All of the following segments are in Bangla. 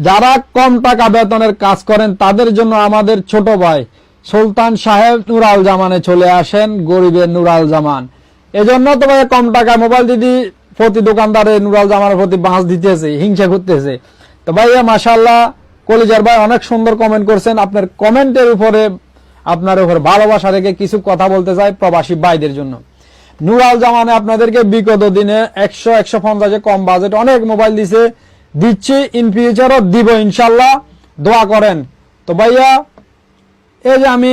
যারা কম টাকা বেতনের কাজ করেন তাদের জন্য আমাদের ছোট ভাই সুলতান সাহেব নুরাল জামানে চলে আসেন, গরিবের নুরাল জামান। এজন্য তো ভাই কম টাকায় মোবাইল দিদি প্রতি দোকানদারে নুরাল জামানের প্রতি বাঁশ দিতেছে, হিংসা করতেছে। তো ভাইয়া মাশাআল্লাহ কলিজার ভাই অনেক সুন্দর কমেন্ট করছেন। আপনার কমেন্টের উপরে আপনার উপর ভালোবাসা রেখে কিছু কথা বলতে চাই প্রবাসী ভাইদের জন্য। নুরাল জামানে আপনাদেরকে বিগত দিনে 100-150 কম বাজেট অনেক মোবাইল দিচ্ছি, ইন ফিউচারও দিব ইনশাল্লাহ, দোয়া করেন। তো ভাইয়া এই যে আমি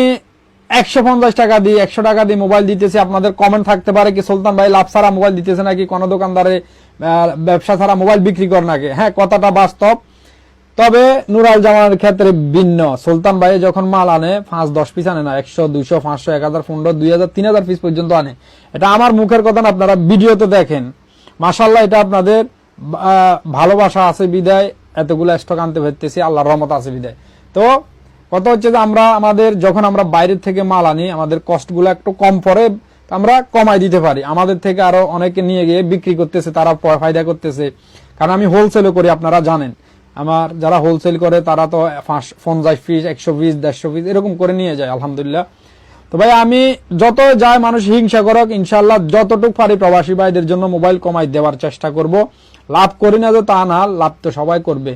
150 টাকা দিই 100 টাকা দিয়ে মোবাইল দিতেছি, আপনাদের কমেন্ট থাকতে পারে কি সুলতান ভাই লাভ ছাড়া মোবাইল দিতেছে নাকি, কোন দোকানদারে ব্যবসা ছাড়া মোবাইল বিক্রি করে নাকি? হ্যাঁ, কথাটা বাস্তব। তবে নুরাল জামানের ক্ষেত্রে ভিন্ন। সুলতান ভাই যখন মাল আনে 5-10 পিস আনে না, 100, 200, 500, 1000, 15, 2000, 3000 পিস পর্যন্ত আনে। এটা আমার মুখের কথা না, আপনারা ভিডিওতে দেখেন। মাশাআল্লাহ এটা আপনাদের ভালোবাসা আছে বিদায় এতগুলো স্টক আনতে পারতেছি, আল্লাহর রহমত আছে বিদায়। তো কথা হচ্ছে যে যখন আমরা বাইরের থেকে মাল আনি আমাদের কস্ট গুলো একটু কম পড়ে, আমরা কমাই দিতে পারি। আমাদের থেকে আরো অনেকে নিয়ে গিয়ে বিক্রি করতেছে, তারা ফায়দা করতেছে। কারণ আমি হোলসেলও করি, আপনারা জানেন। আমার যারা হোলসেল করে তারা তো 50 পিস 100 পিস 150 পিস এরকম করে নিয়ে যায় আলহামদুলিল্লাহ। তো ভাই আমি যত যায় মানুষ হিংসা করক, ইনশাল্লাহ যতটুকু পারি প্রবাসী ভাইদের জন্য মোবাইল কমাই দেওয়ার চেষ্টা করব। লাভ করি না তো তা না, লাভ তো সবাই করবে।